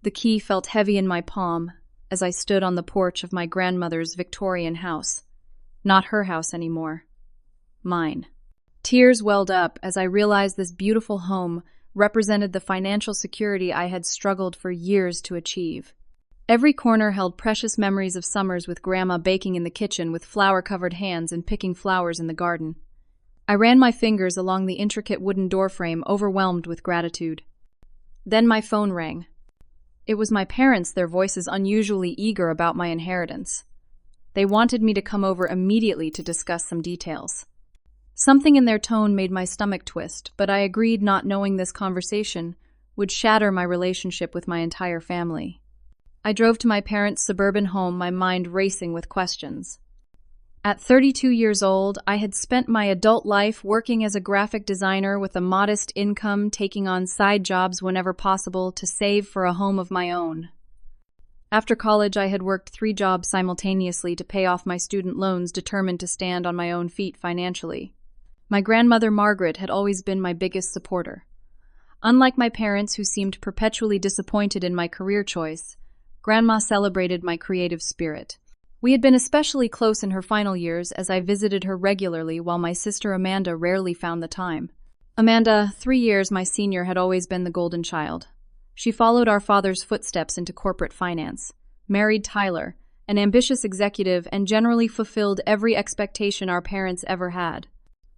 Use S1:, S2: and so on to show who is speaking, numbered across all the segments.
S1: The key felt heavy in my palm as I stood on the porch of my grandmother's Victorian house. Not her house anymore. Mine. Tears welled up as I realized this beautiful home represented the financial security I had struggled for years to achieve. Every corner held precious memories of summers with Grandma baking in the kitchen with flour-covered hands and picking flowers in the garden. I ran my fingers along the intricate wooden doorframe, overwhelmed with gratitude. Then my phone rang. It was my parents, their voices unusually eager about my inheritance. They wanted me to come over immediately to discuss some details. Something in their tone made my stomach twist, but I agreed, not knowing this conversation would shatter my relationship with my entire family. I drove to my parents' suburban home, my mind racing with questions. At 32 years old, I had spent my adult life working as a graphic designer with a modest income, taking on side jobs whenever possible to save for a home of my own. After college, I had worked 3 jobs simultaneously to pay off my student loans, determined to stand on my own feet financially. My grandmother, Margaret, had always been my biggest supporter. Unlike my parents, who seemed perpetually disappointed in my career choice, Grandma celebrated my creative spirit. We had been especially close in her final years, as I visited her regularly while my sister Amanda rarely found the time. Amanda, 3 years my senior, had always been the golden child. She followed our father's footsteps into corporate finance, married Tyler, an ambitious executive, and generally fulfilled every expectation our parents ever had.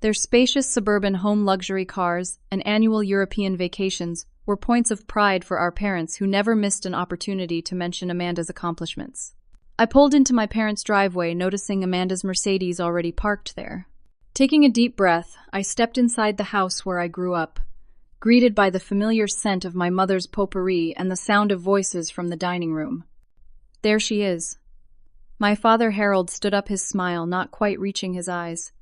S1: Their spacious suburban home, luxury cars, and annual European vacations were points of pride for our parents, who never missed an opportunity to mention Amanda's accomplishments. I pulled into my parents' driveway, noticing Amanda's Mercedes already parked there. Taking a deep breath, I stepped inside the house where I grew up, greeted by the familiar scent of my mother's potpourri and the sound of voices from the dining room. There she is. My father Harold stood up, his smile not quite reaching his eyes.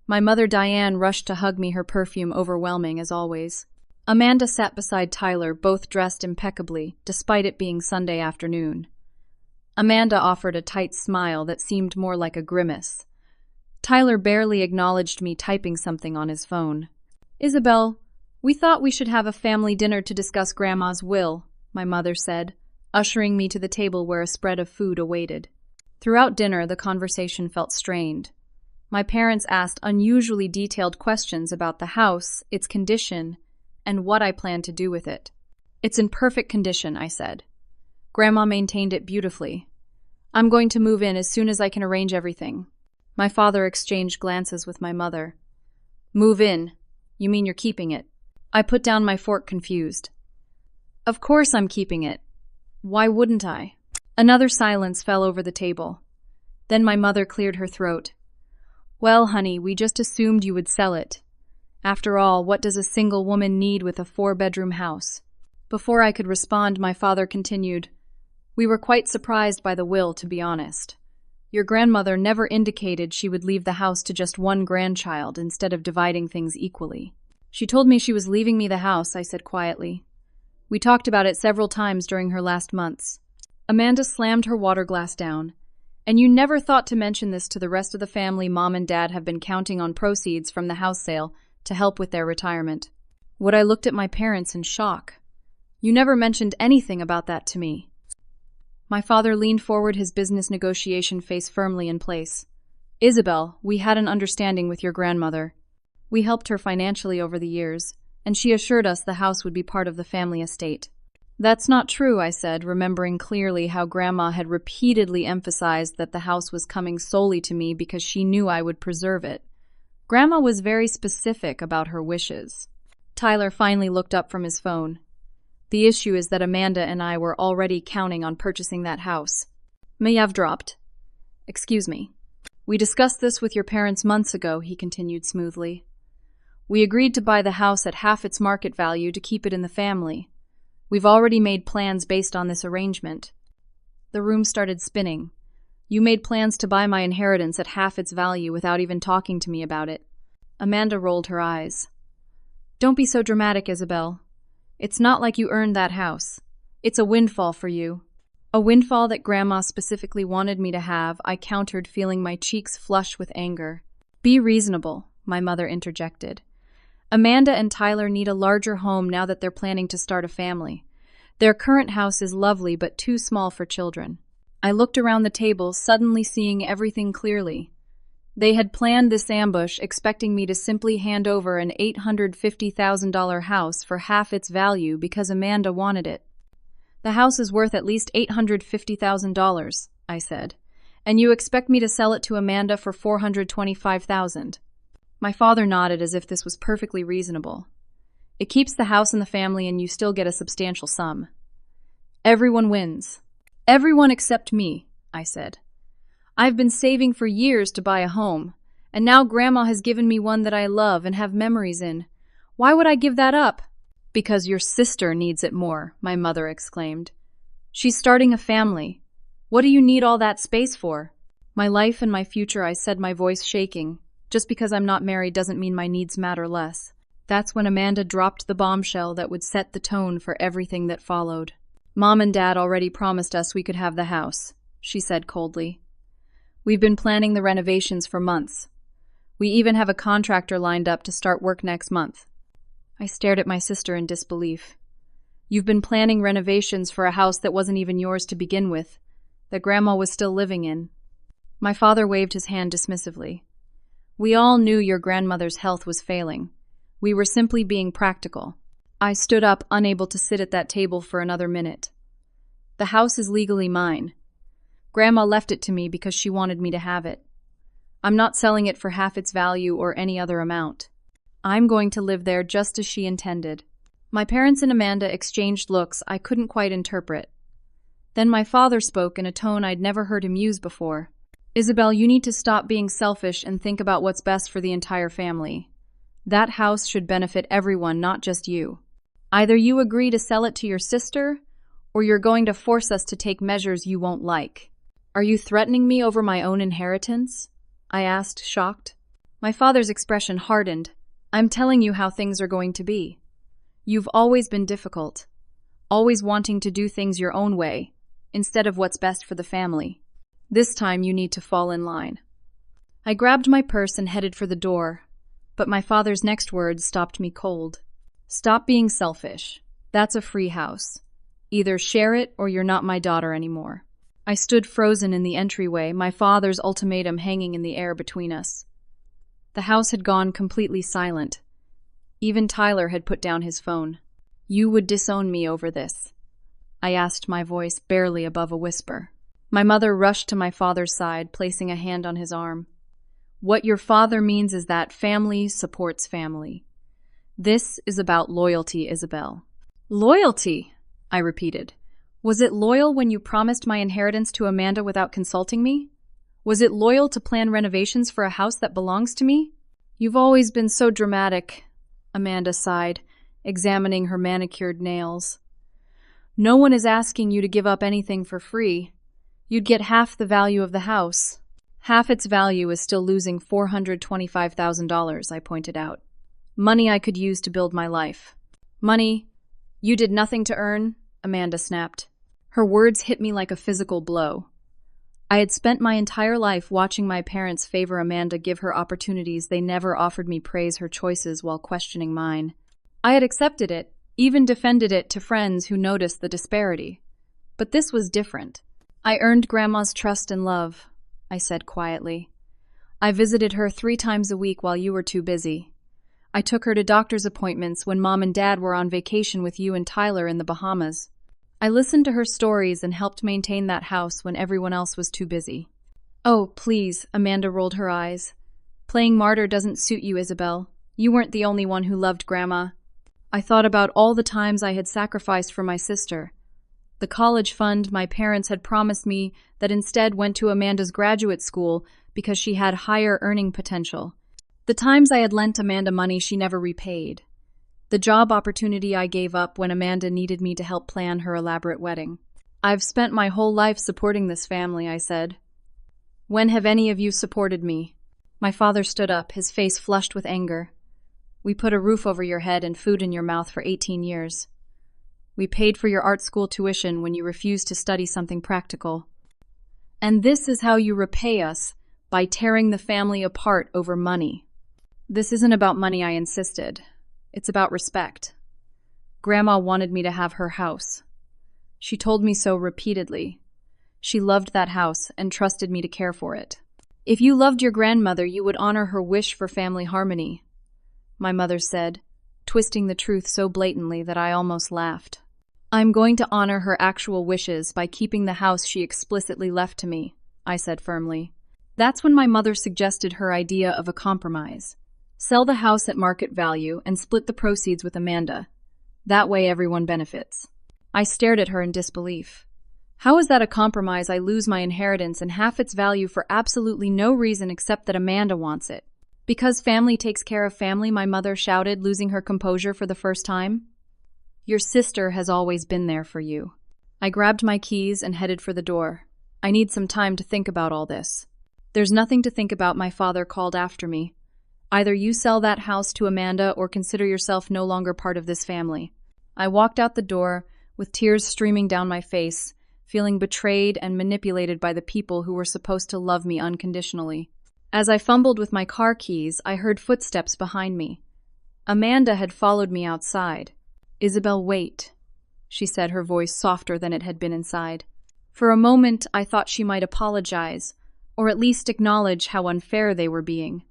S1: My mother Diane rushed to hug me, her perfume overwhelming as always. Amanda sat beside Tyler, both dressed impeccably, despite it being Sunday afternoon. Amanda offered a tight smile that seemed more like a grimace. Tyler barely acknowledged me, typing something on his phone. "Isabel, we thought we should have a family dinner to discuss Grandma's will," my mother said, ushering me to the table where a spread of food awaited. Throughout dinner, the conversation felt strained. My parents asked unusually detailed questions about the house, its condition, and what I planned to do with it. "It's in perfect condition," I said. "Grandma maintained it beautifully. I'm going to move in as soon as I can arrange everything." My father exchanged glances with my mother. "Move in? You mean you're keeping it?" I put down my fork, confused. "Of course I'm keeping it. Why wouldn't I?" Another silence fell over the table. Then my mother cleared her throat. "Well, honey, we just assumed you would sell it. After all, what does a single woman need with a 4-bedroom house?" Before I could respond, my father continued, "We were quite surprised by the will, to be honest. Your grandmother never indicated she would leave the house to just one grandchild instead of dividing things equally." "She told me she was leaving me the house," I said quietly. "We talked about it several times during her last months." Amanda slammed her water glass down. "And you never thought to mention this to the rest of the family? Mom and Dad have been counting on proceeds from the house sale to help with their retirement." I looked at my parents in shock. "You never mentioned anything about that to me." My father leaned forward, his business negotiation face firmly in place. "Isabel, we had an understanding with your grandmother. We helped her financially over the years, and she assured us the house would be part of the family estate." "That's not true," I said, remembering clearly how Grandma had repeatedly emphasized that the house was coming solely to me because she knew I would preserve it. Grandma was very specific about her wishes. Tyler finally looked up from his phone. "The issue is that Amanda and I were already counting on purchasing that house." May have dropped. "Excuse me. We discussed this with your parents months ago," he continued smoothly. "We agreed to buy the house at half its market value to keep it in the family. We've already made plans based on this arrangement." The room started spinning. "You made plans to buy my inheritance at half its value without even talking to me about it." Amanda rolled her eyes. "Don't be so dramatic, Isabel. It's not like you earned that house. It's a windfall for you." "A windfall that Grandma specifically wanted me to have," I countered, feeling my cheeks flush with anger. "Be reasonable," my mother interjected. "Amanda and Tyler need a larger home now that they're planning to start a family. Their current house is lovely but too small for children. I looked around the table, suddenly seeing everything clearly. They had planned this ambush, expecting me to simply hand over an $850,000 house for half its value because Amanda wanted it. The house is worth at least $850,000, I said, and you expect me to sell it to Amanda for $425,000. My father nodded as if this was perfectly reasonable. It keeps the house in the family and you still get a substantial sum. Everyone wins. Everyone except me, I said. I've been saving for years to buy a home, and now Grandma has given me one that I love and have memories in. Why would I give that up? Because your sister needs it more, my mother exclaimed. She's starting a family. What do you need all that space for? My life and my future, I said, my voice shaking. Just because I'm not married doesn't mean my needs matter less. That's when Amanda dropped the bombshell that would set the tone for everything that followed. Mom and Dad already promised us we could have the house, she said coldly. We've been planning the renovations for months. We even have a contractor lined up to start work next month. I stared at my sister in disbelief. You've been planning renovations for a house that wasn't even yours to begin with, that Grandma was still living in. My father waved his hand dismissively. We all knew your grandmother's health was failing. We were simply being practical. I stood up, unable to sit at that table for another minute. The house is legally mine. Grandma left it to me because she wanted me to have it. I'm not selling it for half its value or any other amount. I'm going to live there just as she intended. My parents and Amanda exchanged looks I couldn't quite interpret. Then my father spoke in a tone I'd never heard him use before. Isabel, you need to stop being selfish and think about what's best for the entire family. That house should benefit everyone, not just you. Either you agree to sell it to your sister, or you're going to force us to take measures you won't like. Are you threatening me over my own inheritance? I asked, shocked. My father's expression hardened. I'm telling you how things are going to be. You've always been difficult, always wanting to do things your own way, instead of what's best for the family. This time you need to fall in line. I grabbed my purse and headed for the door, but my father's next words stopped me cold. Stop being selfish. That's a free house. Either share it or you're not my daughter anymore. I stood frozen in the entryway, my father's ultimatum hanging in the air between us. The house had gone completely silent. Even Tyler had put down his phone. You would disown me over this? I asked, my voice barely above a whisper. My mother rushed to my father's side, placing a hand on his arm. What your father means is that family supports family. This is about loyalty, Isabel. Loyalty, I repeated. Was it loyal when you promised my inheritance to Amanda without consulting me? Was it loyal to plan renovations for a house that belongs to me? You've always been so dramatic, Amanda sighed, examining her manicured nails. No one is asking you to give up anything for free. You'd get half the value of the house. Half its value is still losing $425,000, I pointed out. Money I could use to build my life. Money you did nothing to earn, Amanda snapped. Her words hit me like a physical blow. I had spent my entire life watching my parents favor Amanda, give her opportunities they never offered me, praise her choices while questioning mine. I had accepted it, even defended it to friends who noticed the disparity. But this was different. I earned Grandma's trust and love, I said quietly. I visited her 3 times a week while you were too busy. I took her to doctor's appointments when Mom and Dad were on vacation with you and Tyler in the Bahamas. I listened to her stories and helped maintain that house when everyone else was too busy. Oh, please, Amanda rolled her eyes. Playing martyr doesn't suit you, Isabel. You weren't the only one who loved Grandma. I thought about all the times I had sacrificed for my sister. The college fund my parents had promised me that instead went to Amanda's graduate school because she had higher earning potential. The times I had lent Amanda money she never repaid. The job opportunity I gave up when Amanda needed me to help plan her elaborate wedding. I've spent my whole life supporting this family, I said. When have any of you supported me? My father stood up, his face flushed with anger. We put a roof over your head and food in your mouth for 18 years. We paid for your art school tuition when you refused to study something practical. And this is how you repay us, by tearing the family apart over money. This isn't about money, I insisted. It's about respect. Grandma wanted me to have her house. She told me so repeatedly. She loved that house and trusted me to care for it. If you loved your grandmother, you would honor her wish for family harmony, my mother said, twisting the truth so blatantly that I almost laughed. I'm going to honor her actual wishes by keeping the house she explicitly left to me, I said firmly. That's when my mother suggested her idea of a compromise. Sell the house at market value and split the proceeds with Amanda. That way everyone benefits. I stared at her in disbelief. How is that a compromise? I lose my inheritance and half its value for absolutely no reason except that Amanda wants it. Because family takes care of family, my mother shouted, losing her composure for the first time. Your sister has always been there for you. I grabbed my keys and headed for the door. I need some time to think about all this. There's nothing to think about, my father called after me. Either you sell that house to Amanda or consider yourself no longer part of this family. I walked out the door with tears streaming down my face, feeling betrayed and manipulated by the people who were supposed to love me unconditionally. As I fumbled with my car keys, I heard footsteps behind me. Amanda had followed me outside. Isabel, wait, she said, her voice softer than it had been inside. For a moment, I thought she might apologize, or at least acknowledge how unfair they were being.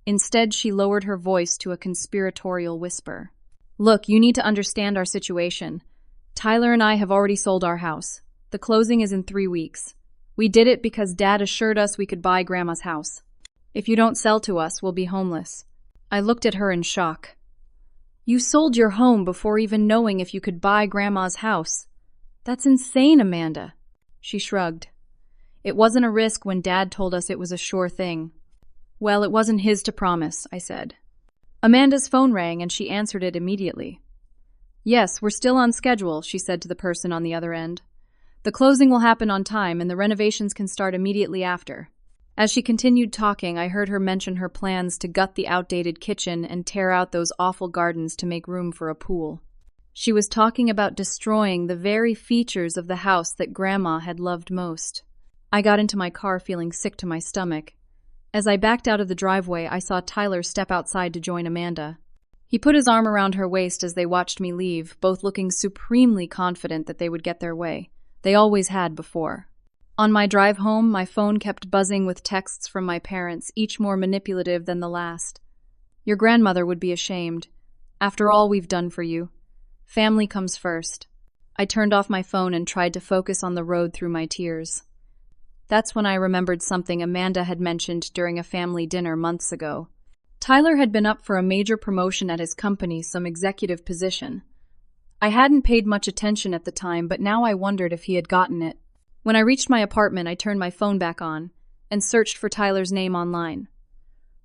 S1: Instead, she lowered her voice to a conspiratorial whisper. Look, you need to understand our situation. Tyler and I have already sold our house. The closing is in 3 weeks. We did it because Dad assured us we could buy Grandma's house. If you don't sell to us, we'll be homeless. I looked at her in shock. You sold your home before even knowing if you could buy Grandma's house. That's insane, Amanda. She shrugged. It wasn't a risk when Dad told us it was a sure thing. Well, it wasn't his to promise, I said. Amanda's phone rang and she answered it immediately. Yes, we're still on schedule, she said to the person on the other end. The closing will happen on time and the renovations can start immediately after. As she continued talking, I heard her mention her plans to gut the outdated kitchen and tear out those awful gardens to make room for a pool. She was talking about destroying the very features of the house that Grandma had loved most. I got into my car feeling sick to my stomach. As I backed out of the driveway, I saw Tyler step outside to join Amanda. He put his arm around her waist as they watched me leave, both looking supremely confident that they would get their way. They always had before. On my drive home, my phone kept buzzing with texts from my parents, each more manipulative than the last. Your grandmother would be ashamed. After all we've done for you. Family comes first. I turned off my phone and tried to focus on the road through my tears. That's when I remembered something Amanda had mentioned during a family dinner months ago. Tyler had been up for a major promotion at his company, some executive position. I hadn't paid much attention at the time, but now I wondered if he had gotten it. When I reached my apartment, I turned my phone back on and searched for Tyler's name online.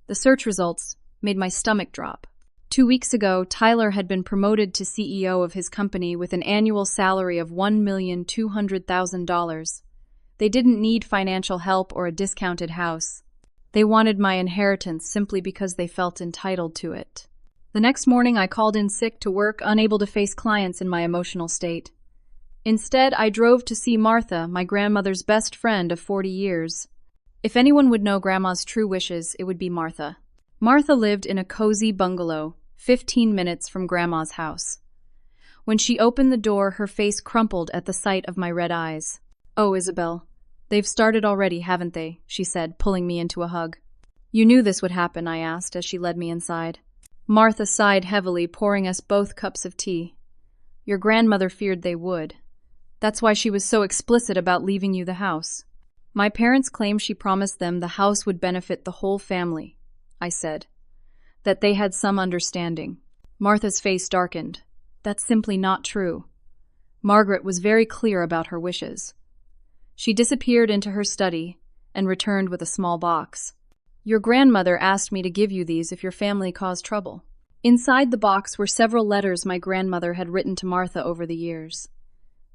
S1: The search results made my stomach drop. 2 weeks ago, Tyler had been promoted to CEO of his company with an annual salary of $1,200,000. They didn't need financial help or a discounted house. They wanted my inheritance simply because they felt entitled to it. The next morning, I called in sick to work, unable to face clients in my emotional state. Instead, I drove to see Martha, my grandmother's best friend of 40 years. If anyone would know Grandma's true wishes, it would be Martha. Martha lived in a cozy bungalow, 15 minutes from Grandma's house. When she opened the door, her face crumpled at the sight of my red eyes. Oh, Isabel, they've started already, haven't they? She said, pulling me into a hug. You knew this would happen, I asked as she led me inside. Martha sighed heavily, pouring us both cups of tea. Your grandmother feared they would. That's why she was so explicit about leaving you the house. My parents claim she promised them the house would benefit the whole family, I said. That they had some understanding. Martha's face darkened. That's simply not true. Margaret was very clear about her wishes. She disappeared into her study and returned with a small box. Your grandmother asked me to give you these if your family caused trouble. Inside the box were several letters my grandmother had written to Martha over the years.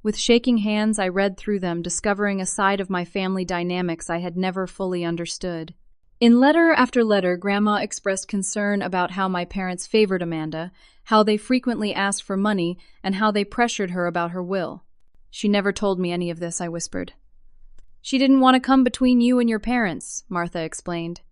S1: With shaking hands, I read through them, discovering a side of my family dynamics I had never fully understood. In letter after letter, Grandma expressed concern about how my parents favored Amanda, how they frequently asked for money, and how they pressured her about her will. She never told me any of this, I whispered. She didn't want to come between you and your parents, Martha explained.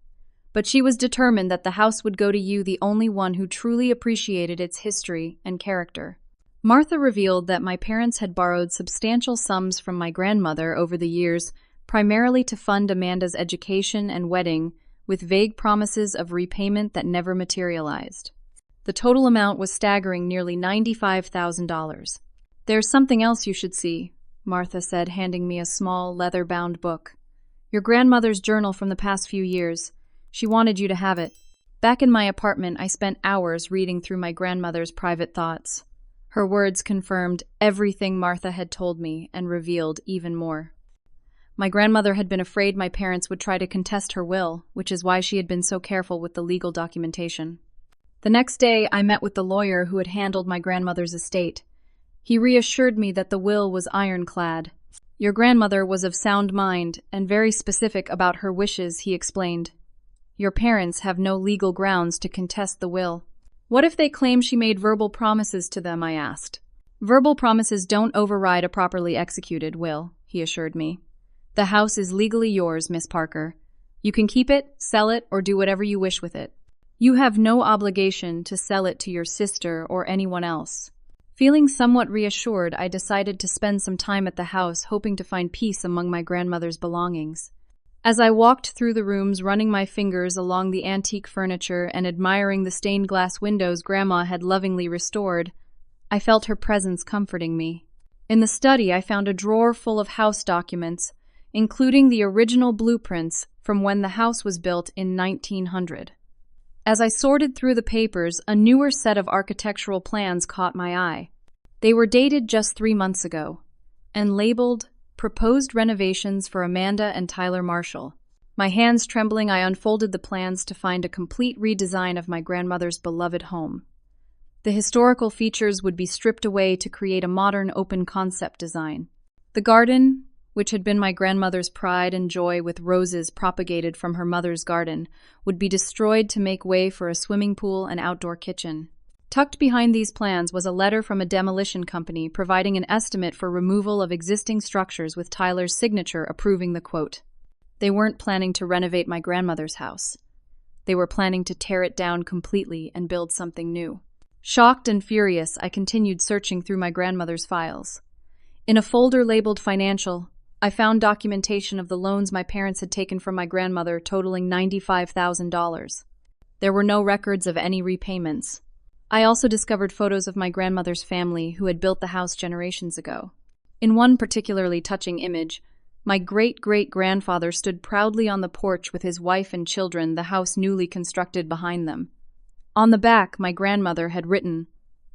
S1: But she was determined that the house would go to you, the only one who truly appreciated its history and character. Martha revealed that my parents had borrowed substantial sums from my grandmother over the years, primarily to fund Amanda's education and wedding, with vague promises of repayment that never materialized. The total amount was staggering, nearly $95,000. "There's something else you should see," Martha said, handing me a small, leather-bound book. "Your grandmother's journal from the past few years. She wanted you to have it." Back in my apartment, I spent hours reading through my grandmother's private thoughts. Her words confirmed everything Martha had told me and revealed even more. My grandmother had been afraid my parents would try to contest her will, which is why she had been so careful with the legal documentation. The next day, I met with the lawyer who had handled my grandmother's estate. He reassured me that the will was ironclad. "Your grandmother was of sound mind and very specific about her wishes," he explained. "Your parents have no legal grounds to contest the will." "What if they claim she made verbal promises to them?" I asked. "Verbal promises don't override a properly executed will," he assured me. "The house is legally yours, Miss Parker. You can keep it, sell it, or do whatever you wish with it. You have no obligation to sell it to your sister or anyone else." Feeling somewhat reassured, I decided to spend some time at the house, hoping to find peace among my grandmother's belongings. As I walked through the rooms, running my fingers along the antique furniture and admiring the stained glass windows Grandma had lovingly restored, I felt her presence comforting me. In the study, I found a drawer full of house documents, including the original blueprints from when the house was built in 1900. As I sorted through the papers, a newer set of architectural plans caught my eye. They were dated just 3 months ago and labeled "Proposed Renovations for Amanda and Tyler Marshall." My hands trembling, I unfolded the plans to find a complete redesign of my grandmother's beloved home. The historical features would be stripped away to create a modern open-concept design. The garden, which had been my grandmother's pride and joy with roses propagated from her mother's garden, would be destroyed to make way for a swimming pool and outdoor kitchen. Tucked behind these plans was a letter from a demolition company providing an estimate for removal of existing structures with Tyler's signature approving the quote. They weren't planning to renovate my grandmother's house. They were planning to tear it down completely and build something new. Shocked and furious, I continued searching through my grandmother's files. In a folder labeled Financial, I found documentation of the loans my parents had taken from my grandmother totaling $95,000. There were no records of any repayments. I also discovered photos of my grandmother's family who had built the house generations ago. In one particularly touching image, my great-great-grandfather stood proudly on the porch with his wife and children, the house newly constructed behind them. On the back, my grandmother had written,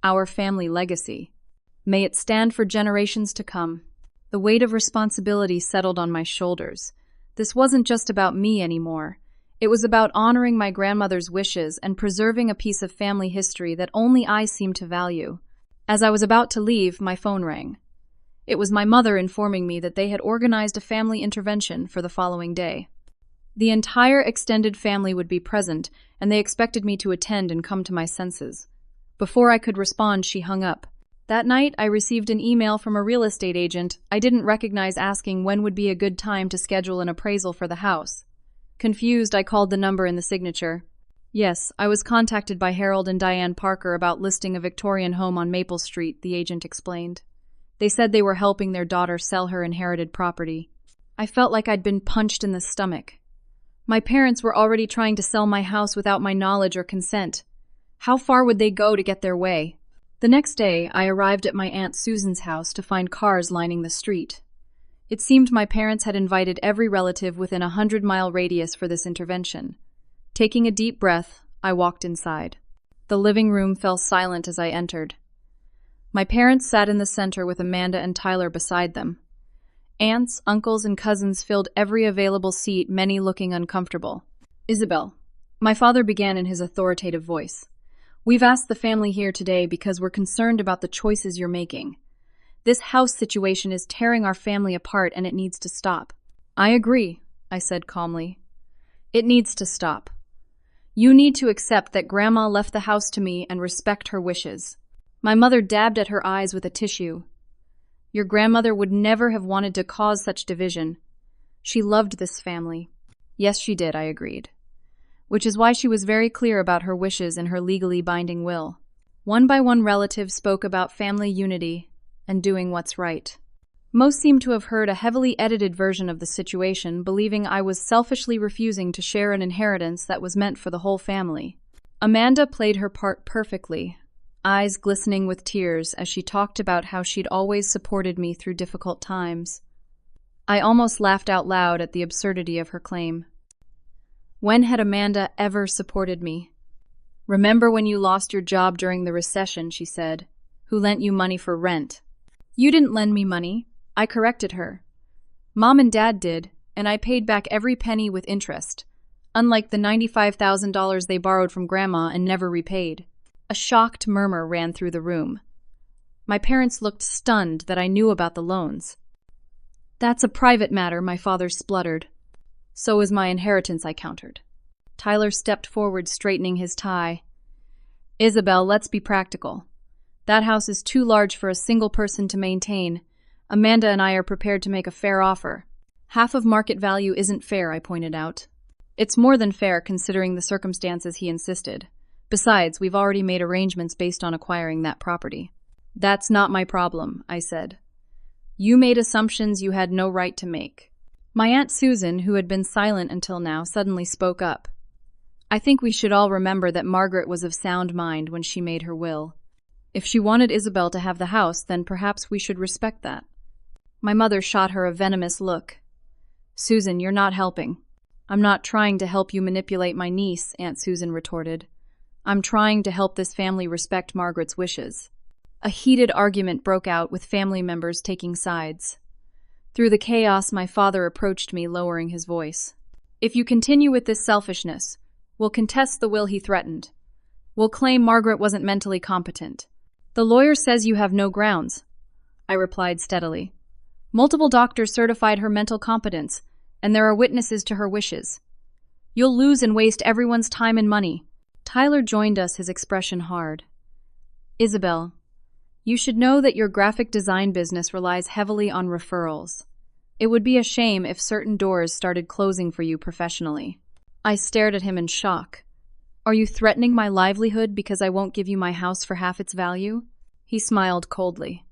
S1: "Our family legacy. May it stand for generations to come." The weight of responsibility settled on my shoulders. This wasn't just about me anymore. It was about honoring my grandmother's wishes and preserving a piece of family history that only I seemed to value. As I was about to leave, my phone rang. It was my mother informing me that they had organized a family intervention for the following day. The entire extended family would be present, and they expected me to attend and come to my senses. Before I could respond, she hung up. That night, I received an email from a real estate agent I didn't recognize asking when would be a good time to schedule an appraisal for the house. Confused, I called the number in the signature. "Yes, I was contacted by Harold and Diane Parker about listing a Victorian home on Maple Street," the agent explained. "They said they were helping their daughter sell her inherited property." I felt like I'd been punched in the stomach. My parents were already trying to sell my house without my knowledge or consent. How far would they go to get their way? The next day, I arrived at my Aunt Susan's house to find cars lining the street. It seemed my parents had invited every relative within a 100-mile radius for this intervention. Taking a deep breath, I walked inside. The living room fell silent as I entered. My parents sat in the center with Amanda and Tyler beside them. Aunts, uncles, and cousins filled every available seat, many looking uncomfortable. "Isabel," my father began in his authoritative voice, "we've asked the family here today because we're concerned about the choices you're making. This house situation is tearing our family apart and it needs to stop." "I agree," I said calmly. "It needs to stop. You need to accept that Grandma left the house to me and respect her wishes." My mother dabbed at her eyes with a tissue. "Your grandmother would never have wanted to cause such division. She loved this family." "Yes, she did," I agreed. "Which is why she was very clear about her wishes in her legally binding will." One by one, relatives spoke about family unity and doing what's right. Most seemed to have heard a heavily edited version of the situation, believing I was selfishly refusing to share an inheritance that was meant for the whole family. Amanda played her part perfectly, eyes glistening with tears as she talked about how she'd always supported me through difficult times. I almost laughed out loud at the absurdity of her claim. When had Amanda ever supported me? "Remember when you lost your job during the recession," she said. "Who lent you money for rent?" "You didn't lend me money," I corrected her. "Mom and Dad did, and I paid back every penny with interest, unlike the $95,000 they borrowed from Grandma and never repaid." A shocked murmur ran through the room. My parents looked stunned that I knew about the loans. "That's a private matter," my father spluttered. "So is my inheritance," I countered. Tyler stepped forward, straightening his tie. "Isabel, let's be practical. That house is too large for a single person to maintain. Amanda and I are prepared to make a fair offer." "Half of market value isn't fair," I pointed out. "It's more than fair considering the circumstances," he insisted. "Besides, we've already made arrangements based on acquiring that property." "That's not my problem," I said. "You made assumptions you had no right to make." My Aunt Susan, who had been silent until now, suddenly spoke up. "I think we should all remember that Margaret was of sound mind when she made her will. If she wanted Isabel to have the house, then perhaps we should respect that." My mother shot her a venomous look. "Susan, you're not helping." "I'm not trying to help you manipulate my niece," Aunt Susan retorted. "I'm trying to help this family respect Margaret's wishes." A heated argument broke out, with family members taking sides. Through the chaos, my father approached me, lowering his voice. "If you continue with this selfishness, we'll contest the will," he threatened. "We'll claim Margaret wasn't mentally competent." "The lawyer says you have no grounds," I replied steadily. "Multiple doctors certified her mental competence, and there are witnesses to her wishes. You'll lose and waste everyone's time and money." Tyler joined us, his expression hard. "Isabel, you should know that your graphic design business relies heavily on referrals. It would be a shame if certain doors started closing for you professionally." I stared at him in shock. "Are you threatening my livelihood because I won't give you my house for half its value?" He smiled coldly.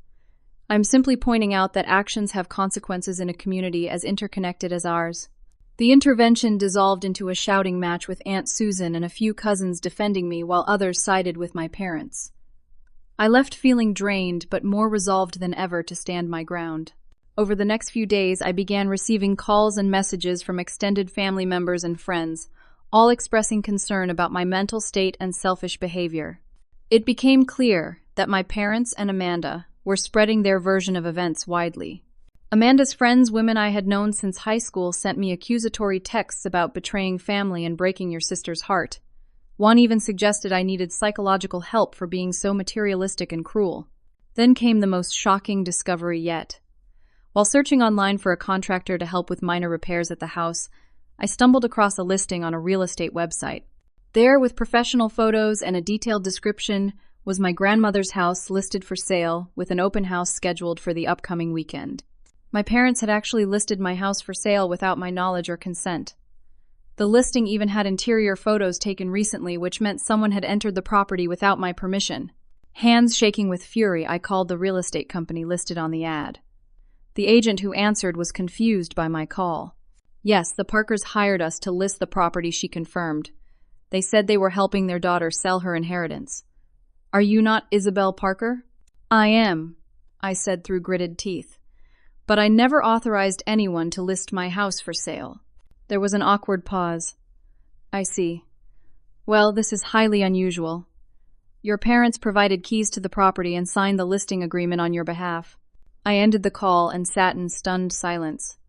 S1: "I'm simply pointing out that actions have consequences in a community as interconnected as ours." The intervention dissolved into a shouting match, with Aunt Susan and a few cousins defending me while others sided with my parents. I left feeling drained, but more resolved than ever to stand my ground. Over the next few days, I began receiving calls and messages from extended family members and friends, all expressing concern about my mental state and selfish behavior. It became clear that my parents and Amanda were spreading their version of events widely. Amanda's friends, women I had known since high school, sent me accusatory texts about betraying family and breaking your sister's heart. One even suggested I needed psychological help for being so materialistic and cruel. Then came the most shocking discovery yet. While searching online for a contractor to help with minor repairs at the house, I stumbled across a listing on a real estate website. There, with professional photos and a detailed description, was my grandmother's house listed for sale, with an open house scheduled for the upcoming weekend. My parents had actually listed my house for sale without my knowledge or consent. The listing even had interior photos taken recently, which meant someone had entered the property without my permission. Hands shaking with fury, I called the real estate company listed on the ad. The agent who answered was confused by my call. "Yes, the Parkers hired us to list the property," she confirmed. "They said they were helping their daughter sell her inheritance." "Are you not Isabel Parker?" "I am," I said through gritted teeth. "But I never authorized anyone to list my house for sale." There was an awkward pause. "I see. Well, this is highly unusual. Your parents provided keys to the property and signed the listing agreement on your behalf." I ended the call and sat in stunned silence.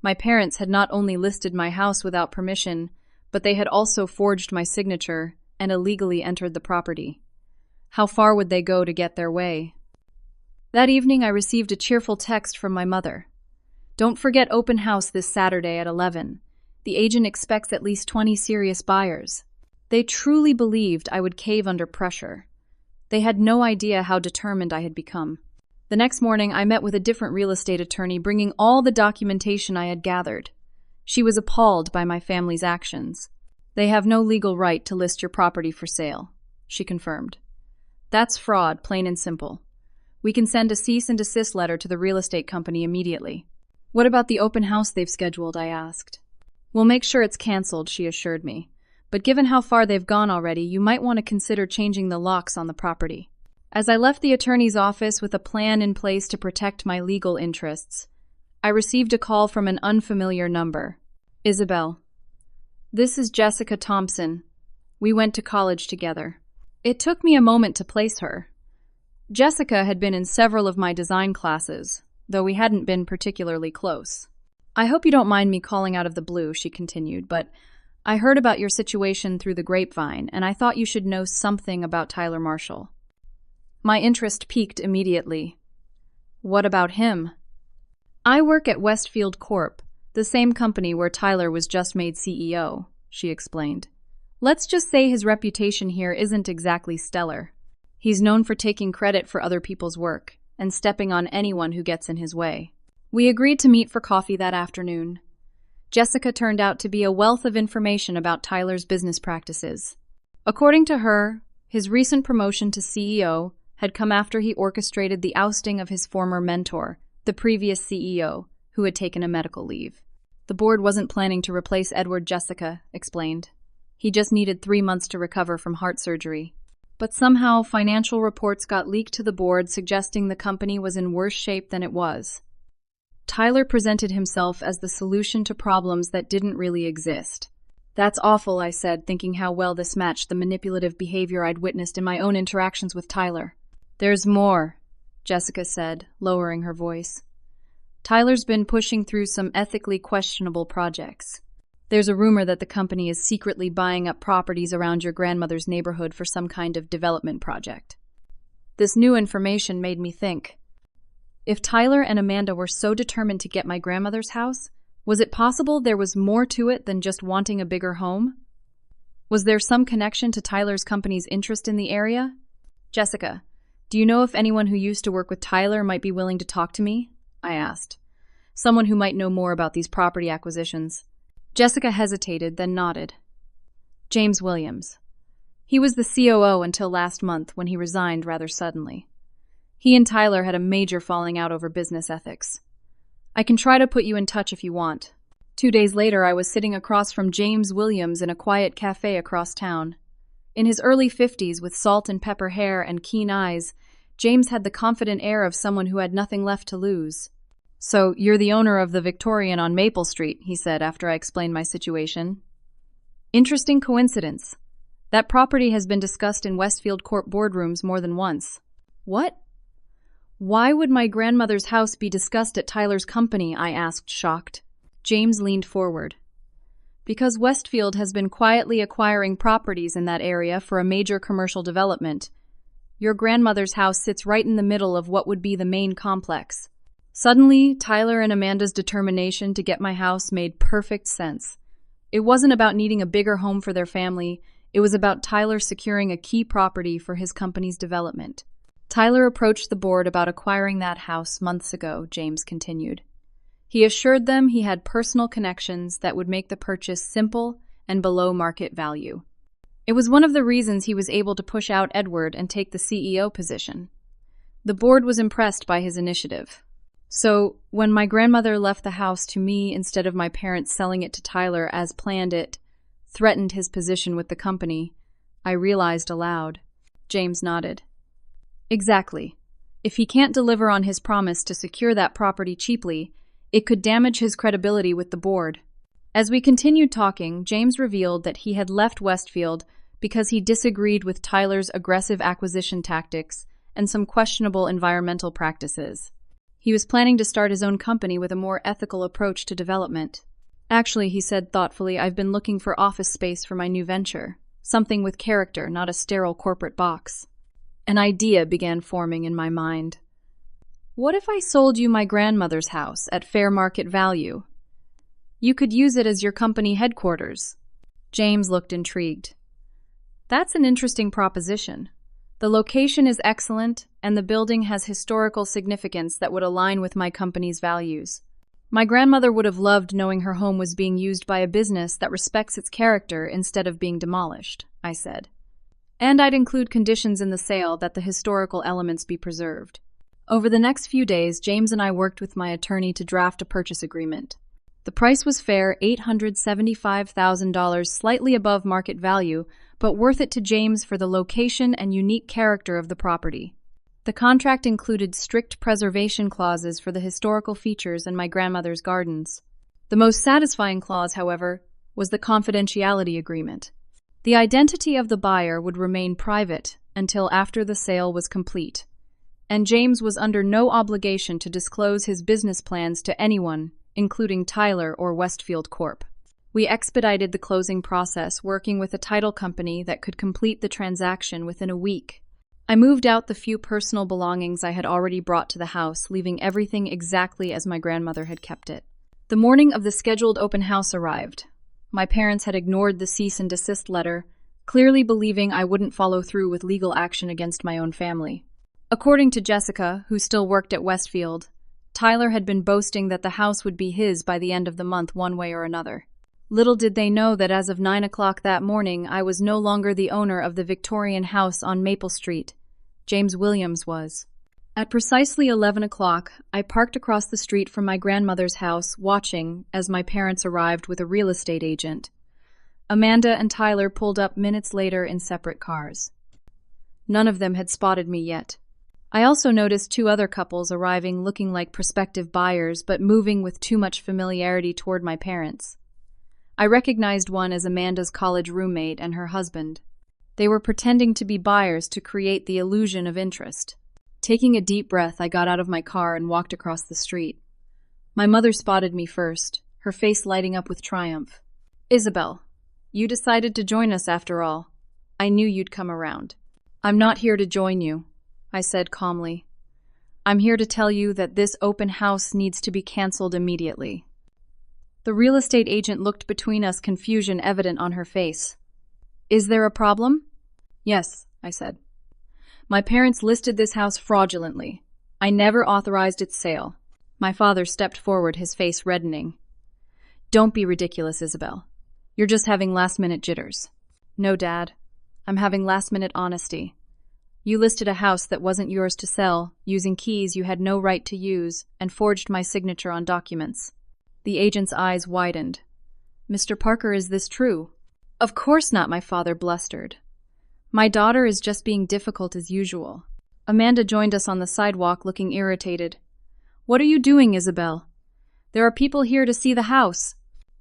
S1: My parents had not only listed my house without permission, but they had also forged my signature and illegally entered the property. How far would they go to get their way? That evening, I received a cheerful text from my mother. "Don't forget open house this Saturday at 11. The agent expects at least 20 serious buyers." They truly believed I would cave under pressure. They had no idea how determined I had become. The next morning, I met with a different real estate attorney, bringing all the documentation I had gathered. She was appalled by my family's actions. "They have no legal right to list your property for sale," she confirmed. That's fraud, plain and simple. We can send a cease and desist letter to the real estate company immediately. What about the open house they've scheduled? I asked. We'll make sure it's canceled, she assured me. But given how far they've gone already, you might want to consider changing the locks on the property. As I left the attorney's office with a plan in place to protect my legal interests, I received a call from an unfamiliar number. Isabel. This is Jessica Thompson. We went to college together. It took me a moment to place her. Jessica had been in several of my design classes, though we hadn't been particularly close. I hope you don't mind me calling out of the blue, she continued, but I heard about your situation through the grapevine, and I thought you should know something about Tyler Marshall. My interest piqued immediately. What about him? I work at Westfield Corp., the same company where Tyler was just made CEO, she explained. Let's just say his reputation here isn't exactly stellar. He's known for taking credit for other people's work and stepping on anyone who gets in his way. We agreed to meet for coffee that afternoon. Jessica turned out to be a wealth of information about Tyler's business practices. According to her, his recent promotion to CEO had come after he orchestrated the ousting of his former mentor, the previous CEO, who had taken a medical leave. The board wasn't planning to replace Edward, Jessica explained. He just needed 3 months to recover from heart surgery. But somehow, financial reports got leaked to the board suggesting the company was in worse shape than it was. Tyler presented himself as the solution to problems that didn't really exist. That's awful, I said, thinking how well this matched the manipulative behavior I'd witnessed in my own interactions with Tyler. There's more, Jessica said, lowering her voice. Tyler's been pushing through some ethically questionable projects. There's a rumor that the company is secretly buying up properties around your grandmother's neighborhood for some kind of development project. This new information made me think. If Tyler and Amanda were so determined to get my grandmother's house, was it possible there was more to it than just wanting a bigger home? Was there some connection to Tyler's company's interest in the area? Jessica, do you know if anyone who used to work with Tyler might be willing to talk to me? I asked. Someone who might know more about these property acquisitions. Jessica hesitated, then nodded. James Williams. He was the COO until last month when he resigned rather suddenly. He and Tyler had a major falling out over business ethics. I can try to put you in touch if you want. 2 days later, I was sitting across from James Williams in a quiet cafe across town. In his early 50s, with salt and pepper hair and keen eyes, James had the confident air of someone who had nothing left to lose. So, you're the owner of the Victorian on Maple Street, he said after I explained my situation. Interesting coincidence. That property has been discussed in Westfield Corp boardrooms more than once. What? Why would my grandmother's house be discussed at Tyler's company? I asked, shocked. James leaned forward. Because Westfield has been quietly acquiring properties in that area for a major commercial development. Your grandmother's house sits right in the middle of what would be the main complex. Suddenly, Tyler and Amanda's determination to get my house made perfect sense. It wasn't about needing a bigger home for their family, it was about Tyler securing a key property for his company's development. Tyler approached the board about acquiring that house months ago, James continued. He assured them he had personal connections that would make the purchase simple and below market value. It was one of the reasons he was able to push out Edward and take the CEO position. The board was impressed by his initiative. So, when my grandmother left the house to me instead of my parents selling it to Tyler as planned, it threatened his position with the company, I realized aloud. James nodded. Exactly. If he can't deliver on his promise to secure that property cheaply, it could damage his credibility with the board. As we continued talking, James revealed that he had left Westfield because he disagreed with Tyler's aggressive acquisition tactics and some questionable environmental practices. He was planning to start his own company with a more ethical approach to development. Actually, he said thoughtfully, I've been looking for office space for my new venture. Something with character, not a sterile corporate box. An idea began forming in my mind. What if I sold you my grandmother's house at fair market value? You could use it as your company headquarters. James looked intrigued. That's an interesting proposition. The location is excellent, and the building has historical significance that would align with my company's values. My grandmother would have loved knowing her home was being used by a business that respects its character instead of being demolished, I said. And I'd include conditions in the sale that the historical elements be preserved. Over the next few days, James and I worked with my attorney to draft a purchase agreement. The price was fair, $875,000, slightly above market value, but worth it to James for the location and unique character of the property. The contract included strict preservation clauses for the historical features in my grandmother's gardens. The most satisfying clause, however, was the confidentiality agreement. The identity of the buyer would remain private until after the sale was complete, and James was under no obligation to disclose his business plans to anyone, including Tyler or Westfield Corp. We expedited the closing process, working with a title company that could complete the transaction within a week. I moved out the few personal belongings I had already brought to the house, leaving everything exactly as my grandmother had kept it. The morning of the scheduled open house arrived. My parents had ignored the cease and desist letter, clearly believing I wouldn't follow through with legal action against my own family. According to Jessica, who still worked at Westfield, Tyler had been boasting that the house would be his by the end of the month one way or another. Little did they know that as of 9 o'clock that morning, I was no longer the owner of the Victorian house on Maple Street. James Williams was. At precisely 11 o'clock, I parked across the street from my grandmother's house, watching as my parents arrived with a real estate agent. Amanda and Tyler pulled up minutes later in separate cars. None of them had spotted me yet. I also noticed two other couples arriving looking like prospective buyers, but moving with too much familiarity toward my parents. I recognized one as Amanda's college roommate and her husband. They were pretending to be buyers to create the illusion of interest. Taking a deep breath, I got out of my car and walked across the street. My mother spotted me first, her face lighting up with triumph. "Isabel, you decided to join us after all. I knew you'd come around." "I'm not here to join you," I said calmly. "I'm here to tell you that this open house needs to be canceled immediately." The real estate agent looked between us, confusion evident on her face. "Is there a problem?" "Yes," I said. "My parents listed this house fraudulently. I never authorized its sale." My father stepped forward, his face reddening. "Don't be ridiculous, Isabel. You're just having last-minute jitters." "No, Dad. I'm having last-minute honesty. You listed a house that wasn't yours to sell, using keys you had no right to use, and forged my signature on documents." The agent's eyes widened. "Mr. Parker, is this true?" "Of course not," my father blustered. "My daughter is just being difficult as usual." Amanda joined us on the sidewalk, looking irritated. "What are you doing, Isabel? There are people here to see the house."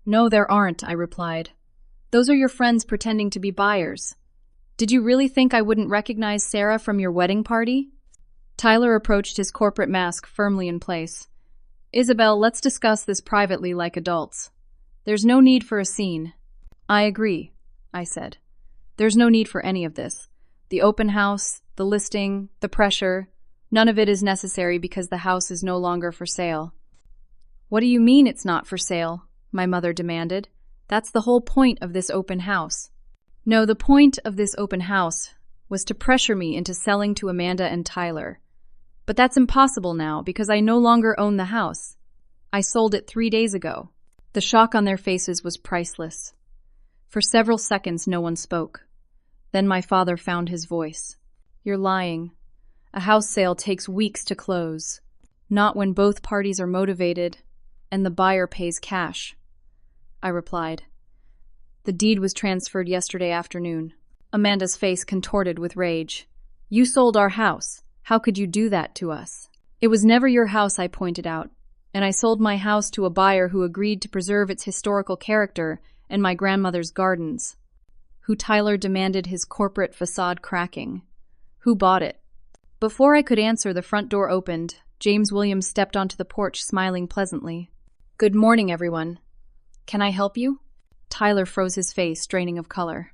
S1: "No, there aren't," I replied. "Those are your friends pretending to be buyers. Did you really think I wouldn't recognize Sarah from your wedding party?" Tyler approached, his corporate mask firmly in place. "Isabel, let's discuss this privately like adults. There's no need for a scene." "I agree," I said. "There's no need for any of this. The open house, the listing, the pressure, none of it is necessary because the house is no longer for sale." "What do you mean it's not for sale?" my mother demanded. "That's the whole point of this open house." "No, the point of this open house was to pressure me into selling to Amanda and Tyler. But that's impossible now because I no longer own the house. I sold it 3 days ago." The shock on their faces was priceless. For several seconds, no one spoke. Then my father found his voice. "You're lying. A house sale takes weeks to close. Not when both parties are motivated and the buyer pays cash," I replied. "The deed was transferred yesterday afternoon." Amanda's face contorted with rage. "You sold our house. How could you do that to us?" "It was never your house," I pointed out, "and I sold my house to a buyer who agreed to preserve its historical character and my grandmother's gardens." "Who?" Tyler demanded, his corporate facade cracking. "Who bought it?" Before I could answer, the front door opened. James Williams stepped onto the porch, smiling pleasantly. "Good morning, everyone. Can I help you?" Tyler froze his face, draining of color.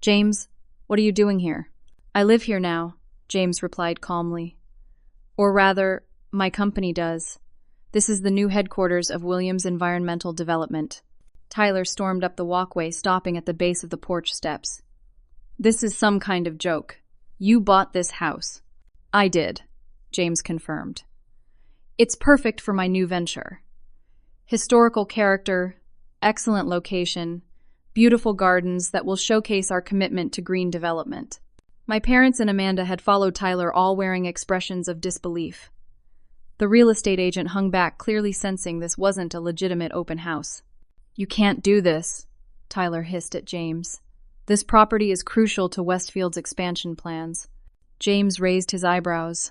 S1: "James, what are you doing here?" "I live here now," James replied calmly. "Or rather, my company does. This is the new headquarters of Williams Environmental Development." Tyler stormed up the walkway, stopping at the base of the porch steps. "This is some kind of joke. You bought this house." "I did," James confirmed. "It's perfect for my new venture. Historical character, excellent location, beautiful gardens that will showcase our commitment to green development." My parents and Amanda had followed Tyler, all wearing expressions of disbelief. The real estate agent hung back, clearly sensing this wasn't a legitimate open house. "You can't do this," Tyler hissed at James. "This property is crucial to Westfield's expansion plans." James raised his eyebrows.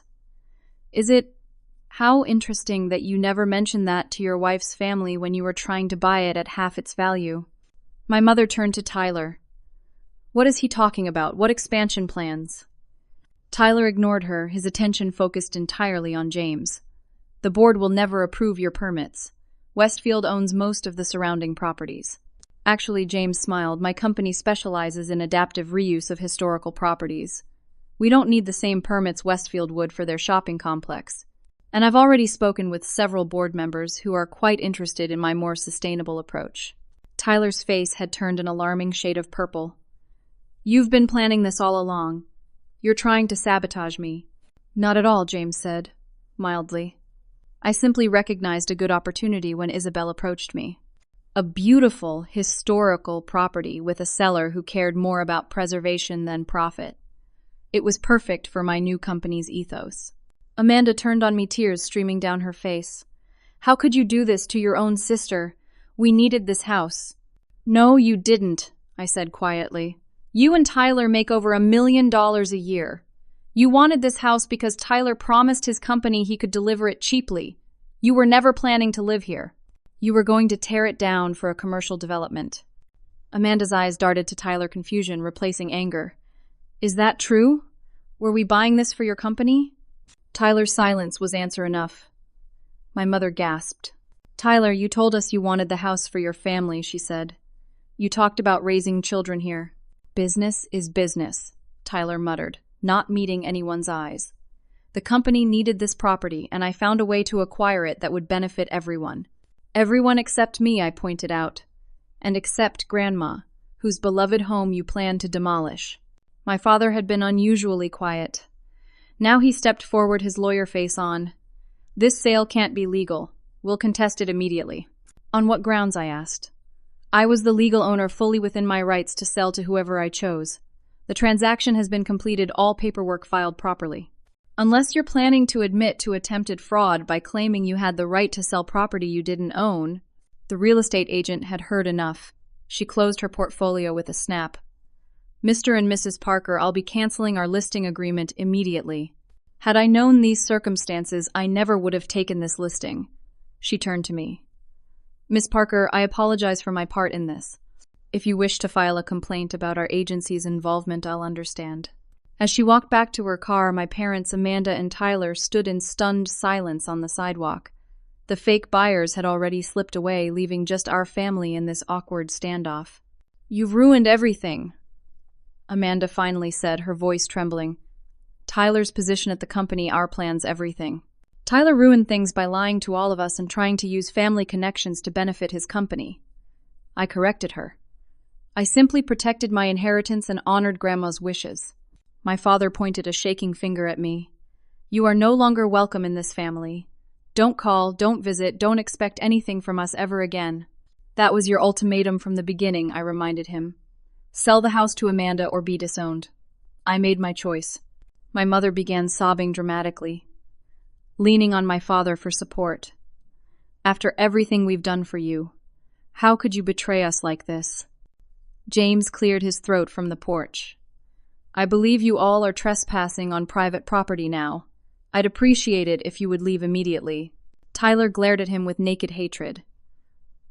S1: "Is it? How interesting that you never mentioned that to your wife's family when you were trying to buy it at half its value." My mother turned to Tyler. "What is he talking about? What expansion plans?" Tyler ignored her, his attention focused entirely on James. "The board will never approve your permits. Westfield owns most of the surrounding properties." "Actually," James smiled, "my company specializes in adaptive reuse of historical properties. We don't need the same permits Westfield would for their shopping complex. And I've already spoken with several board members who are quite interested in my more sustainable approach." Tyler's face had turned an alarming shade of purple. "You've been planning this all along. You're trying to sabotage me." "Not at all," James said, mildly. "I simply recognized a good opportunity when Isabel approached me. A beautiful, historical property with a seller who cared more about preservation than profit. It was perfect for my new company's ethos." Amanda turned on me, tears streaming down her face. "How could you do this to your own sister? We needed this house." "No, you didn't," I said quietly. "You and Tyler make over $1 million a year. You wanted this house because Tyler promised his company he could deliver it cheaply. You were never planning to live here. You were going to tear it down for a commercial development." Amanda's eyes darted to Tyler, confusion replacing anger. "Is that true? Were we buying this for your company?" Tyler's silence was answer enough. My mother gasped. "Tyler, you told us you wanted the house for your family," she said. "You talked about raising children here." "Business is business," Tyler muttered, not meeting anyone's eyes. "The company needed this property, and I found a way to acquire it that would benefit everyone. Everyone except me," I pointed out. "And except Grandma, whose beloved home you planned to demolish." My father had been unusually quiet. Now he stepped forward, his lawyer face on. "This sale can't be legal. We'll contest it immediately." "On what grounds?" I asked. "I was the legal owner, fully within my rights to sell to whoever I chose. The transaction has been completed, all paperwork filed properly." "Unless you're planning to admit to attempted fraud by claiming you had the right to sell property you didn't own." The real estate agent had heard enough. She closed her portfolio with a snap. "Mr. and Mrs. Parker, I'll be canceling our listing agreement immediately. Had I known these circumstances, I never would have taken this listing." She turned to me. "Miss Parker, I apologize for my part in this. If you wish to file a complaint about our agency's involvement, I'll understand." As she walked back to her car, my parents, Amanda and Tyler, stood in stunned silence on the sidewalk. The fake buyers had already slipped away, leaving just our family in this awkward standoff. "You've ruined everything," Amanda finally said, her voice trembling. "Tyler's position at the company, our plans, everything. Tyler ruined things by lying to all of us and trying to use family connections to benefit his company." I corrected her. "I simply protected my inheritance and honored Grandma's wishes." My father pointed a shaking finger at me. "You are no longer welcome in this family. Don't call, don't visit, don't expect anything from us ever again." "That was your ultimatum from the beginning," I reminded him. "Sell the house to Amanda or be disowned." I made my choice. My mother began sobbing dramatically, leaning on my father for support. "After everything we've done for you, how could you betray us like this?" James cleared his throat from the porch. "I believe you all are trespassing on private property now. I'd appreciate it if you would leave immediately." Tyler glared at him with naked hatred.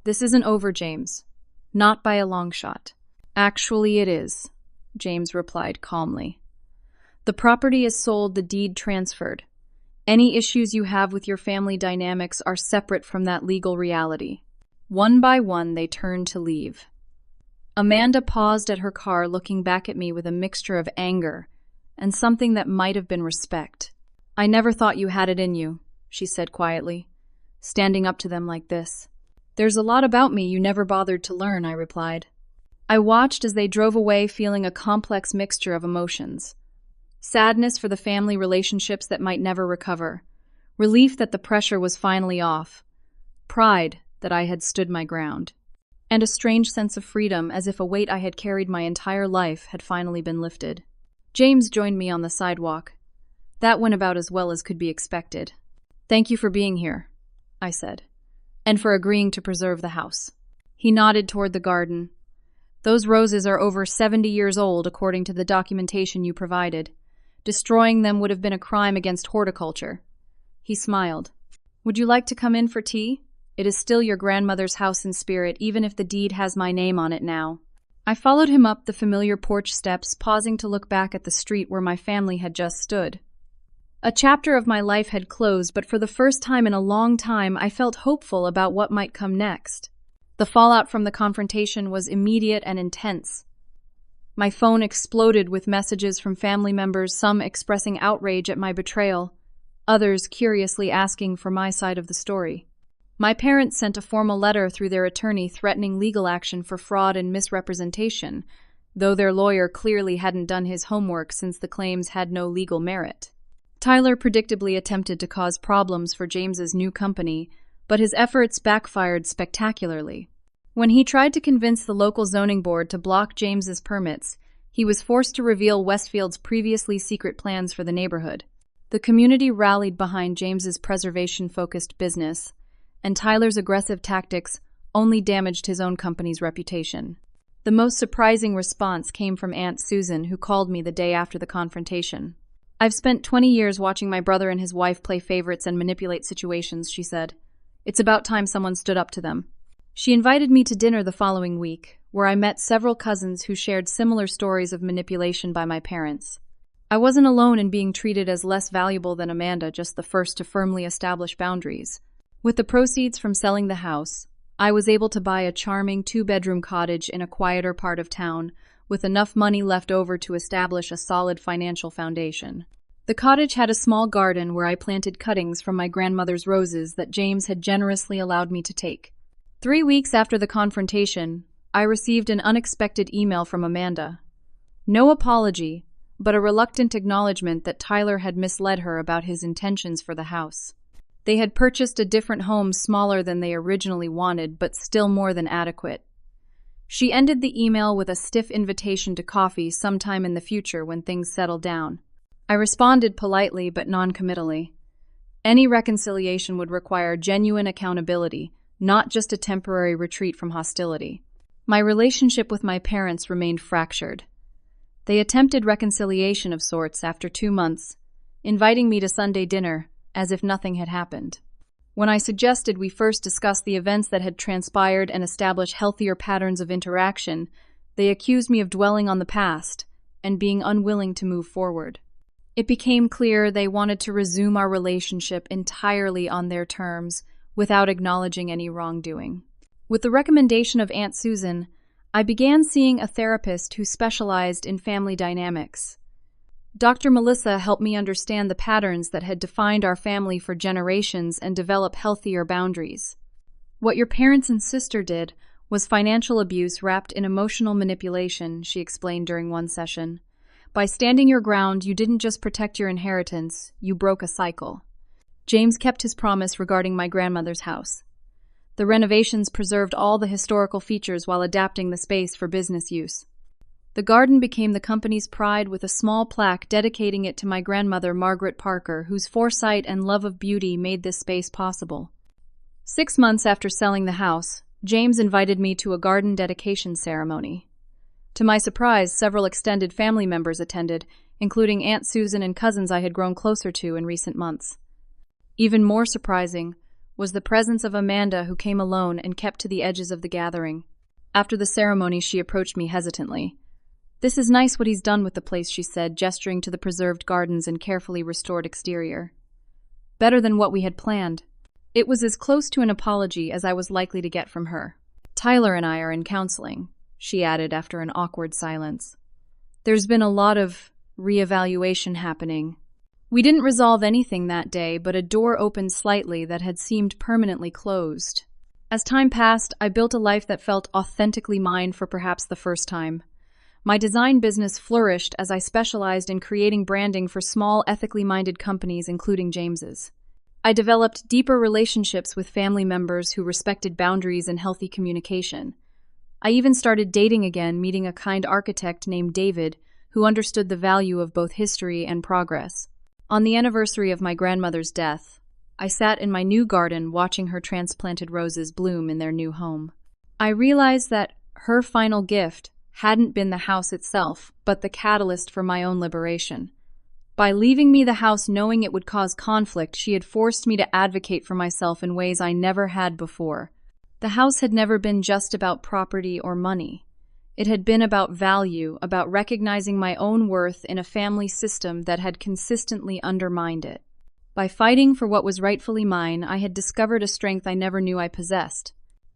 S1: "This isn't over, James. Not by a long shot." "Actually, it is," James replied calmly. "The property is sold, the deed transferred. Any issues you have with your family dynamics are separate from that legal reality." One by one, they turned to leave. Amanda paused at her car, looking back at me with a mixture of anger and something that might have been respect. "I never thought you had it in you," she said quietly, standing up to them like this. "There's a lot about me you never bothered to learn," I replied. I watched as they drove away, feeling a complex mixture of emotions. Sadness for the family relationships that might never recover. Relief that the pressure was finally off. Pride that I had stood my ground. And a strange sense of freedom, as if a weight I had carried my entire life had finally been lifted. James joined me on the sidewalk. That went about as well as could be expected. "Thank you for being here," I said, "and for agreeing to preserve the house." He nodded toward the garden. "Those roses are over 70 years old, according to the documentation you provided. Destroying them would have been a crime against horticulture." He smiled. "Would you like to come in for tea? It is still your grandmother's house in spirit, even if the deed has my name on it now." I followed him up the familiar porch steps, pausing to look back at the street where my family had just stood. A chapter of my life had closed, but for the first time in a long time, I felt hopeful about what might come next. The fallout from the confrontation was immediate and intense. My phone exploded with messages from family members, some expressing outrage at my betrayal, others curiously asking for my side of the story. My parents sent a formal letter through their attorney threatening legal action for fraud and misrepresentation, though their lawyer clearly hadn't done his homework since the claims had no legal merit. Tyler predictably attempted to cause problems for James's new company, but his efforts backfired spectacularly. When he tried to convince the local zoning board to block James's permits, he was forced to reveal Westfield's previously secret plans for the neighborhood. The community rallied behind James's preservation-focused business, and Tyler's aggressive tactics only damaged his own company's reputation. The most surprising response came from Aunt Susan, who called me the day after the confrontation. "I've spent 20 years watching my brother and his wife play favorites and manipulate situations," she said. "It's about time someone stood up to them." She invited me to dinner the following week, where I met several cousins who shared similar stories of manipulation by my parents. I wasn't alone in being treated as less valuable than Amanda, just the first to firmly establish boundaries. With the proceeds from selling the house, I was able to buy a charming 2-bedroom cottage in a quieter part of town, with enough money left over to establish a solid financial foundation. The cottage had a small garden where I planted cuttings from my grandmother's roses that James had generously allowed me to take. 3 weeks after the confrontation, I received an unexpected email from Amanda. No apology, but a reluctant acknowledgement that Tyler had misled her about his intentions for the house. They had purchased a different home smaller than they originally wanted, but still more than adequate. She ended the email with a stiff invitation to coffee sometime in the future when things settled down. I responded politely but non-committally. Any reconciliation would require genuine accountability, not just a temporary retreat from hostility. My relationship with my parents remained fractured. They attempted reconciliation of sorts after 2 months, inviting me to Sunday dinner, as if nothing had happened. When I suggested we first discuss the events that had transpired and establish healthier patterns of interaction, they accused me of dwelling on the past and being unwilling to move forward. It became clear they wanted to resume our relationship entirely on their terms, without acknowledging any wrongdoing. With the recommendation of Aunt Susan, I began seeing a therapist who specialized in family dynamics. Dr. Melissa helped me understand the patterns that had defined our family for generations and develop healthier boundaries. What your parents and sister did was financial abuse wrapped in emotional manipulation, she explained during one session. By standing your ground, you didn't just protect your inheritance, you broke a cycle. James kept his promise regarding my grandmother's house. The renovations preserved all the historical features while adapting the space for business use. The garden became the company's pride, with a small plaque dedicating it to my grandmother, Margaret Parker, whose foresight and love of beauty made this space possible. 6 months after selling the house, James invited me to a garden dedication ceremony. To my surprise, several extended family members attended, including Aunt Susan and cousins I had grown closer to in recent months. Even more surprising was the presence of Amanda, who came alone and kept to the edges of the gathering. After the ceremony, she approached me hesitantly. "This is nice what he's done with the place," she said, gesturing to the preserved gardens and carefully restored exterior. "Better than what we had planned." It was as close to an apology as I was likely to get from her. "Tyler and I are in counseling," she added after an awkward silence. "There's been a lot of reevaluation happening." We didn't resolve anything that day, but a door opened slightly that had seemed permanently closed. As time passed, I built a life that felt authentically mine for perhaps the first time. My design business flourished as I specialized in creating branding for small, ethically minded companies, including James's. I developed deeper relationships with family members who respected boundaries and healthy communication. I even started dating again, meeting a kind architect named David, who understood the value of both history and progress. On the anniversary of my grandmother's death, I sat in my new garden watching her transplanted roses bloom in their new home. I realized that her final gift hadn't been the house itself, but the catalyst for my own liberation. By leaving me the house knowing it would cause conflict, she had forced me to advocate for myself in ways I never had before. The house had never been just about property or money. It had been about value, about recognizing my own worth in a family system that had consistently undermined it. By fighting for what was rightfully mine, I had discovered a strength I never knew I possessed.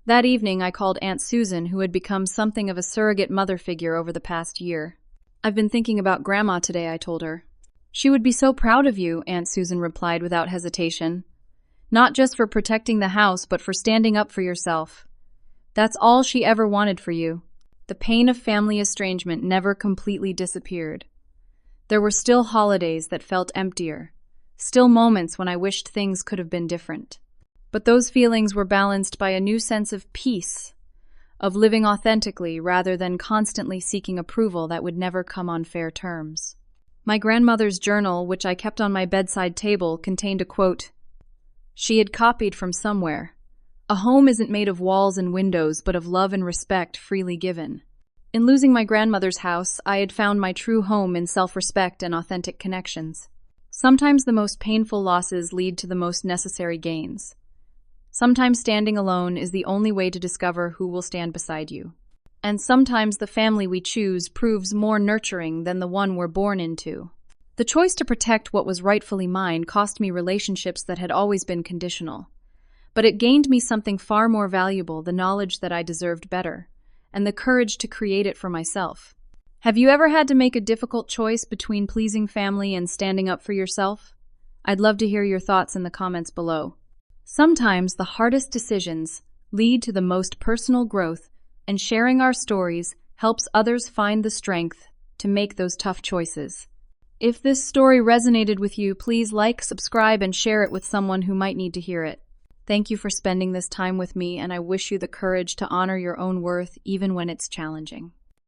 S1: That evening, I called Aunt Susan, who had become something of a surrogate mother figure over the past year. "I've been thinking about Grandma today," I told her. "She would be so proud of you," Aunt Susan replied without hesitation. "Not just for protecting the house, but for standing up for yourself. That's all she ever wanted for you." The pain of family estrangement never completely disappeared. There were still holidays that felt emptier, still moments when I wished things could have been different. But those feelings were balanced by a new sense of peace, of living authentically rather than constantly seeking approval that would never come on fair terms. My grandmother's journal, which I kept on my bedside table, contained a quote she had copied from somewhere. "A home isn't made of walls and windows, but of love and respect freely given." In losing my grandmother's house, I had found my true home in self-respect and authentic connections. Sometimes the most painful losses lead to the most necessary gains. Sometimes standing alone is the only way to discover who will stand beside you. And sometimes the family we choose proves more nurturing than the one we're born into. The choice to protect what was rightfully mine cost me relationships that had always been conditional. But it gained me something far more valuable, the knowledge that I deserved better, and the courage to create it for myself. Have you ever had to make a difficult choice between pleasing family and standing up for yourself? I'd love to hear your thoughts in the comments below. Sometimes the hardest decisions lead to the most personal growth, and sharing our stories helps others find the strength to make those tough choices. If this story resonated with you, please like, subscribe, and share it with someone who might need to hear it. Thank you for spending this time with me, and I wish you the courage to honor your own worth even when it's challenging.